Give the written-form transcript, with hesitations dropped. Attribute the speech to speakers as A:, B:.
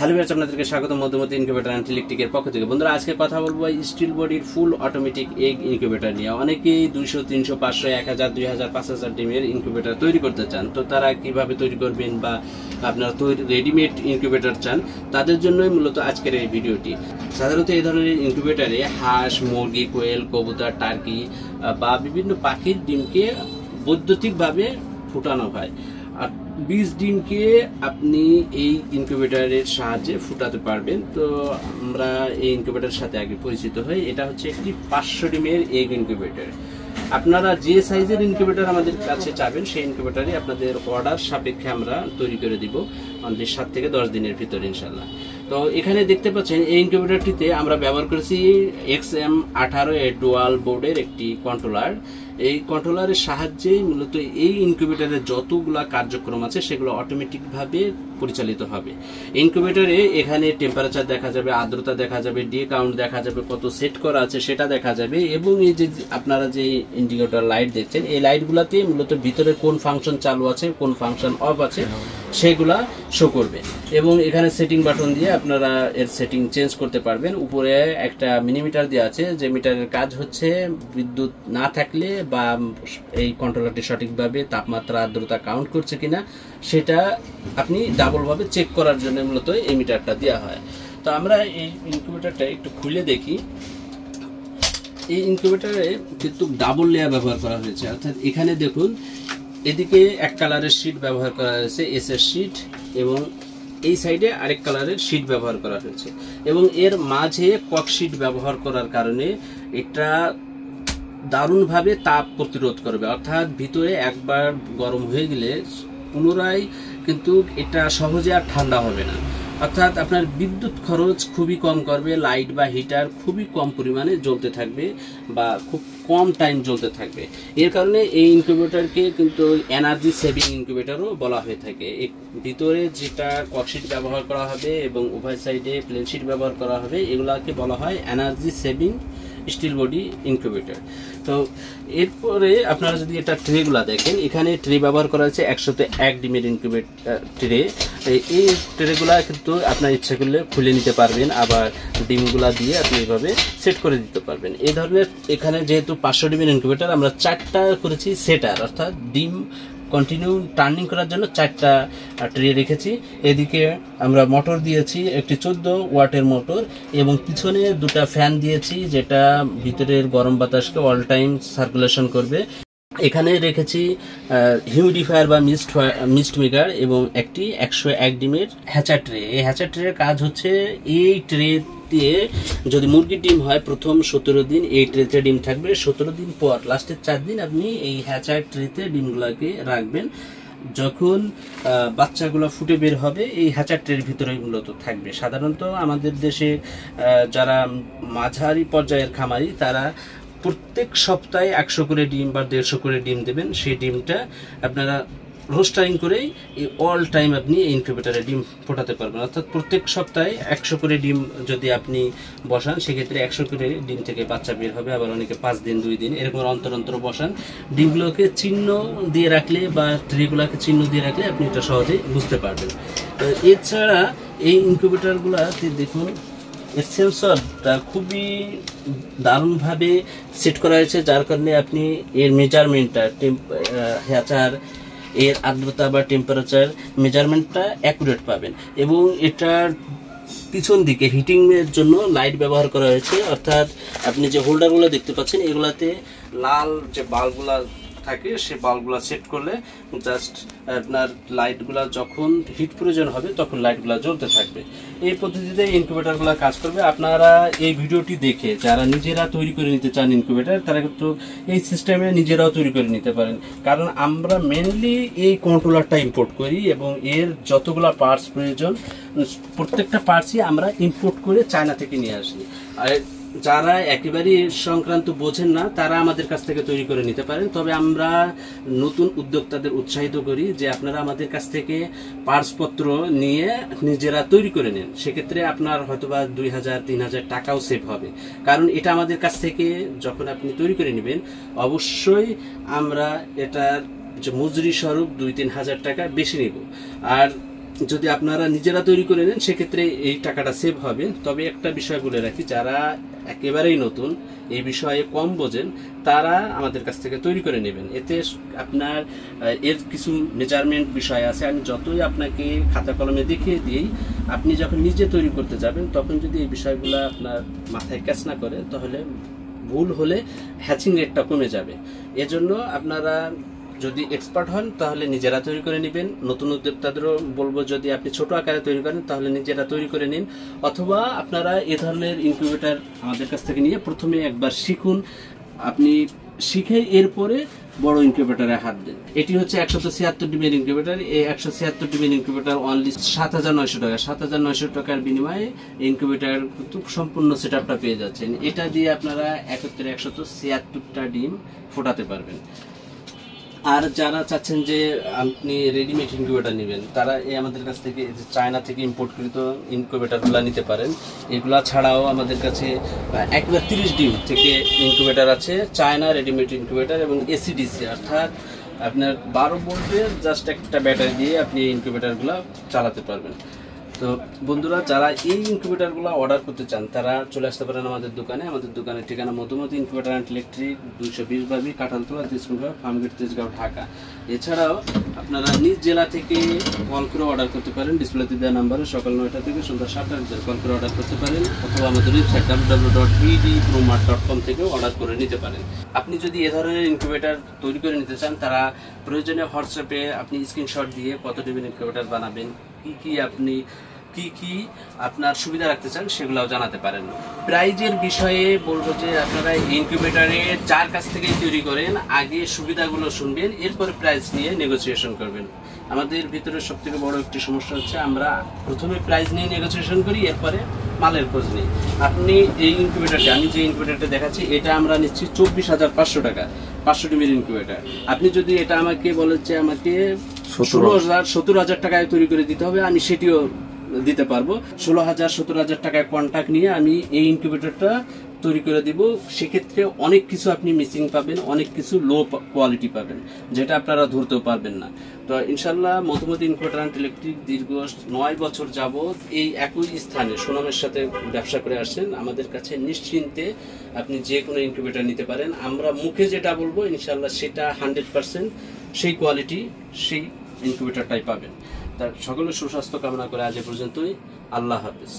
A: Hello viewers, আপনাদেরকে স্বাগত মধ্যমতি incubator and ইলেকট্রিকের পক্ষ থেকে। বন্ধুরা, আজকে কথা বলবো স্টিল বডির ফুল অটোমেটিক এগ ইনকিউবেটর নিয়ে। অনেকেই 200, 300, 500, 1000, 2000, 5000 ডিমের ইনকিউবেটর তৈরি করতে চান। তো তারা কিভাবে তৈরি করবেন বা আপনারা রেডিমেড ইনকিউবেটর চান, তাদের জন্যই মূলত আজকের এই ভিডিওটি। সাধারণত এই ধরনের ইনকিউবেটরে হাঁস, মুরগি, কোয়েল, কবুতর, টার্কি বা বিভিন্ন পাখির ডিমকে বৈদ্যুতিকভাবে ফুটানো হয়। আর 20 ডিমকে আপনি এই ইনকিউবেটরের সাহায্যে ফুটাতে পারবেন। তো আমরা এই ইনকিউবেটরের সাথে আগে পরিচিত হই। এটা হচ্ছে একটি 500 ডিমের এগ ইনকিউবেটর। আপনারা যে সাইজের ইনকিউবেটর আমাদের কাছে চাবেন, সেই ইনকিউবেটরই আপনাদের অর্ডার সাপেক্ষে আমরা তৈরি করে দিব অনলি 7 থেকে 10 দিনের ভিতরে ইনশাল্লাহ। তো এখানে দেখতে পাচ্ছেন এই ইনকিউবেটরটিতে আমরা ব্যবহার করেছি XM18 ডুয়াল বোর্ডের একটি কন্ট্রোলার। এই কন্ট্রোলারের সাহায্যে মূলত এই ইনকিউবেটরের যতগুলা কার্যক্রম আছে সেগুলো অটোমেটিকভাবে পরিচালিত হবে। ইনকিউবেটরে এখানে টেম্পারেচার দেখা যাবে, আর্দ্রতা দেখা যাবে, ডে কাউন্ট দেখা যাবে, কত সেট করা আছে সেটা দেখা যাবে, এবং এই যে আপনারা যে ইন্ডিকেটর লাইট দেখছেন, এই লাইটগুলোতে মূলত ভিতরে কোন ফাংশন চালু আছে, কোন ফাংশন অফ আছে সেগুলা শো করবে। এবং এখানে সেটিং বাটন দিয়ে আপনারা এর সেটিং চেঞ্জ করতে পারবেন। উপরে একটা মিনিমিটার দেওয়া আছে, যে মিটারের কাজ হচ্ছে বিদ্যুৎ না থাকলে বা এই কন্ট্রোলারটি সঠিকভাবে তাপমাত্রা, আর্দ্রতা কাউন্ট করছে কিনা সেটা আপনি ডাবলভাবে চেক করার জন্য মূলত এই মিটারটা দেওয়া হয়। তো আমরা এই ইনকিউবেটরটা একটু খুলে দেখি। এই ইনকিউবেটরে কিন্তু ডাবল লেয়ার ব্যবহার করা হয়েছে, অর্থাৎ এখানে দেখুন এদিকে এক কালারের শীট ব্যবহার করা হয়েছে, এসএস শীট, এবং এই সাইডে আরেক কালারের শীট ব্যবহার করা হয়েছে। এবং এর মাঝে কক শীট ব্যবহার করার কারণে এটা দারুণভাবে তাপ প্রতিরোধ করবে, অর্থাৎ ভিতরে একবার গরম হয়ে গেলে পুনরায় কিন্তু এটা সহজে আর ঠান্ডা হবে না। অর্থাৎ আপনার বিদ্যুৎ খরচ খুবই কম করবে, লাইট বা হিটার খুবই কম পরিমাণে জ্বলতে থাকবে বা খুব কম টাইম জ্বলতে থাকবে। এর কারণে এই ইনকিউবেটরকে কিন্তু এনার্জি সেভিং ইনকিউবেটরও বলা হয়ে থাকে। ভিতরে যেটা ককশিট ব্যবহার করা হবে এবং উভয় সাইডে প্লেন শিট ব্যবহার করা হবে, এগুলাকে বলা হয় energy saving steel body incubator. তো এরপরে আপনারা যদি এটা ট্রেগুলা দেখেন, এখানে ট্রে ব্যবহার করা হয়েছে 101 ডিমের ইনকিউবেটর ট্রে। এই ট্রেগুলা কিন্তু আপনার ইচ্ছা করলে খুলে নিতে পারবেন, আবার ডিমগুলা দিয়ে আপনি এইভাবে সেট করে দিতে পারবেন। এই ধরনের এখানে যেহেতু 500 ডিমের ইনকিউবেটর, আমরা 4টা করেছি সেটার, অর্থাৎ ডিম কন্টিনিউ টার্নিং করার জন্য 4টা ট্রে রেখেছি। এদিকে আমরা মোটর দিয়েছি, একটি 14 ওয়াটের মোটর, এবং পিছনে 2টা ফ্যান দিয়েছি, যেটা ভিতরের গরম বাতাসকে অল টাইম সার্কুলেশন করবে। এখানে রেখেছি হিউমিডিফায়ার বা মিস্ট মেকার, এবং একটি 101 ডিমের হ্যাচার ট্রে। এই হ্যাচার ট্রের কাজ হচ্ছে, এই ট্রে দিয়ে যদি মুরগির ডিম হয় প্রথম 17 দিন এই ট্রেতে ডিম থাকবে, 17 দিন পর লাস্টের 4 দিন আপনি এই হ্যাচার ট্রেতে ডিমগুলোকে রাখবেন। যখন বাচ্চাগুলো ফুটে বের হবে, এই হ্যাচার ট্রের ভিতরে মূলত থাকবে। সাধারণত আমাদের দেশে যারা মাঝারি পর্যায়ের খামারি, তারা প্রত্যেক সপ্তাহে 100 করে ডিম বা 150 করে ডিম দেবেন। সেই ডিমটা আপনারা রোস্টারিং করেই অল টাইম আপনি ইনকিউবেটরে ডিম ফোটাতে পারবেন। অর্থাৎ প্রত্যেক সপ্তাহে 100 করে ডিম যদি আপনি বসান, সেক্ষেত্রে 100 করে ডিম থেকে বাচ্চা বের হবে। আবার অনেকে 5 দিন, 2 দিন এরকম অন্তর অন্তর বসান। ডিমগুলোকে চিহ্ন দিয়ে রাখলে বা ট্রেগুলোকে চিহ্ন দিয়ে রাখলে আপনি এটা সহজেই বুঝতে পারবেন। এছাড়া এই ইনকিউবেটরগুলোতে দেখুন এর সেন্সরটা খুবই দারুণভাবে সেট করা হয়েছে, যার কারণে আপনি এর মেজারমেন্টটা, হ্যাচার এর আর্দ্রতা বা টেম্পারেচার মেজারমেন্টটা অ্যাকুরেট পাবেন। এবং এটার পিছন দিকে হিটিং এর জন্য লাইট ব্যবহার করা হয়েছে, অর্থাৎ আপনি যে হোল্ডারগুলো দেখতে পাচ্ছেন, এগুলাতে লাল যে বাল্বগুলা থাকে, সেই বাল্বগুলা সেট করলে জাস্ট আপনার লাইটগুলা যখন হিট প্রয়োজন হবে তখন লাইটগুলা জ্বলতে থাকবে। এই পদ্ধতিতে ইনকিউবেটরগুলো কাজ করবে। আপনারা এই ভিডিওটি দেখে যারা নিজেরা তৈরি করে নিতে চান ইনকিউবেটর, তারা কিন্তু এই সিস্টেমে নিজেরাও তৈরি করে নিতে পারেন। কারণ আমরা মেনলি এই কন্ট্রোলারটা ইম্পোর্ট করি, এবং এর যতগুলা পার্টস প্রয়োজন প্রত্যেকটা পার্টসই আমরা ইম্পোর্ট করে চায়না থেকে নিয়ে আসি। আর যারা একেবারেই সংক্রান্ত বোঝেন না, তারা আমাদের কাছ থেকে তৈরি করে নিতে পারেন। তবে আমরা নতুন উদ্যোক্তাদের উৎসাহিত করি যে আপনারা আমাদের কাছ থেকে পার্টসপত্র নিয়ে নিজেরা তৈরি করে নেন। সেক্ষেত্রে আপনার হয়তোবা 2000-3000 টাকাও সেভ হবে। কারণ এটা আমাদের কাছ থেকে যখন আপনি তৈরি করে নেবেন, অবশ্যই আমরা এটার যে মজুরি স্বরূপ 2-3 হাজার টাকা বেশি নেব। আর যদি আপনারা নিজেরা তৈরি করে নেন সেক্ষেত্রে এই টাকাটা সেভ হবে। তবে একটা বিষয় বলে রাখি, যারা একেবারেই নতুন, এই বিষয়ে কম বোঝেন, তারা আমাদের কাছ থেকে তৈরি করে নেবেন। এতে আপনার এর কিছু মেজারমেন্ট বিষয় আছে, আমি যতই আপনাকে খাতা কলমে দেখিয়ে দিই, আপনি যখন নিজে তৈরি করতে যাবেন তখন যদি এই বিষয়গুলো আপনার মাথায় ক্যাচ না করে, তাহলে ভুল হলে হ্যাচিং রেটটা কমে যাবে। এজন্য আপনারা যদি এক্সপার্ট হন তাহলে নিজেরা তৈরি করে নেবেন। নতুন উদ্যোক্তাদেরও বলবো, যদি আপনি ছোট আকারে তৈরি করেন তাহলে নিজেরা তৈরি করে নিন, অথবা আপনারা এ ধরনের ইনকিউবেটর আমাদের কাছ থেকে নিয়ে প্রথমে একবার শিখুন। আপনি শিখে এরপরে বড় ইনকিউবেটরে হাত দেন। এটি হচ্ছে 176 ডিমের ইনকিউবেটর। এই 176 ডিমের ইনকিউবেটর অনলি 7,900 টাকা। 7,900 টাকার বিনিময়ে ইনকিউবেটর সম্পূর্ণ সেটআপটা পেয়ে যাচ্ছেন। এটা দিয়ে আপনারা একত্রে 176টা ডিম ফোটাতে পারবেন। আর যারা চাচ্ছেন যে আপনি রেডিমেড ইনকিউবেটর নেবেন, তারা এই আমাদের কাছ থেকে চায়না থেকে ইম্পোর্টকৃত ইনকিউবেটরগুলো নিতে পারেন। এগুলা ছাড়াও আমাদের কাছে একবার 30 ডিম থেকে ইনকিউবেটর আছে, চায়না রেডিমেড ইনকিউবেটর এবং এসিডিসি, অর্থাৎ আপনার 12 ভোল্টের জাস্ট একটা ব্যাটারি দিয়ে আপনি ইনকিউবেটরগুলো চালাতে পারবেন। তো বন্ধুরা, যারা এই ইনকিউবেটরগুলো অর্ডার করতে চান তারা চলে আসতে পারেন আমাদের দোকানে। আমাদের দোকানের ঠিকানা মধুমতি ইনকিউবেটর অ্যান্ড ইলেকট্রিক, 220 বাবি, কাঁঠালতলা, দিসপুর, ফার্মগেট, তেজগাঁও, ঢাকা। এছাড়াও আপনারা নিজ জেলা থেকে কল করে অর্ডার করতে পারেন। ডিসপ্লেতে দেওয়া নাম্বারে সকাল 9টা থেকে সন্ধ্যা 7টার ভিতরে কল করে অর্ডার করতে পারেন, অথবা আমাদের ওয়েবসাইট www.edpromart.com থেকেও অর্ডার করে নিতে পারেন। আপনি যদি এ ধরনের ইনকিউবেটর তৈরি করে নিতে চান, তারা প্রয়োজনে হোয়াটসঅ্যাপে আপনি স্ক্রিনশট দিয়ে কত ডিমের ইনকিউবেটর বানাবেন, কি কি আপনার সুবিধা রাখতে চান সেগুলোও জানাতে পারেন। প্রাইজের বিষয়ে বলবো যে আপনারা ইনকিউবেটরে যার কাছ থেকে তৈরি করেন আগে সুবিধাগুলো শুনবেন, এরপরে প্রাইস নিয়ে নেগোসিয়েশন করবেন। আমাদের ভিতরে সবথেকে বড় একটি সমস্যা হচ্ছে আমরা প্রথমে প্রাইস নিয়ে নেগোসিয়েশন করি, এরপরে মালের খোঁজ নিই। আপনি এই ইনকিউবেটরটা, আমি যে ইনকিউবেটরটা দেখাচ্ছি, এটা আমরা নিচ্ছি 24,500 টাকা, 500 ডিমের ইনকিউবেটর। আপনি যদি এটা আমাকে বলেন যে আমাকে 17,000 টাকায় তৈরি করে দিতে হবে, আমি সেটিও দিতে পারবো। 16,000-17,000 টাকায় কন্ট্রাক্ট নিয়ে আমি এই ইনকিউবেটরটা তৈরি করে দিব। সেক্ষেত্রে অনেক কিছু আপনি মিসিং পাবেন, অনেক কিছু লো কোয়ালিটি পাবেন, যেটা আপনারা ধরতেও পারবেন না। তো ইনশাল্লাহ মধুমতি ইনকিউবেটর অ্যান্ড ইলেকট্রিক দীর্ঘ 9 বছর যাবৎ এই একই স্থানে সুনামের সাথে ব্যবসা করে আসছেন। আমাদের কাছে নিশ্চিন্তে আপনি যে কোনো ইনকিউবেটর নিতে পারেন। আমরা মুখে যেটা বলবো ইনশাল্লাহ সেটা 100% সেই কোয়ালিটি, সেই ইনকিউবেটরটাই পাবেন। তার সকলের সুস্বাস্থ্য কামনা করে আজ এ পর্যন্তই। আল্লাহ হাফেজ।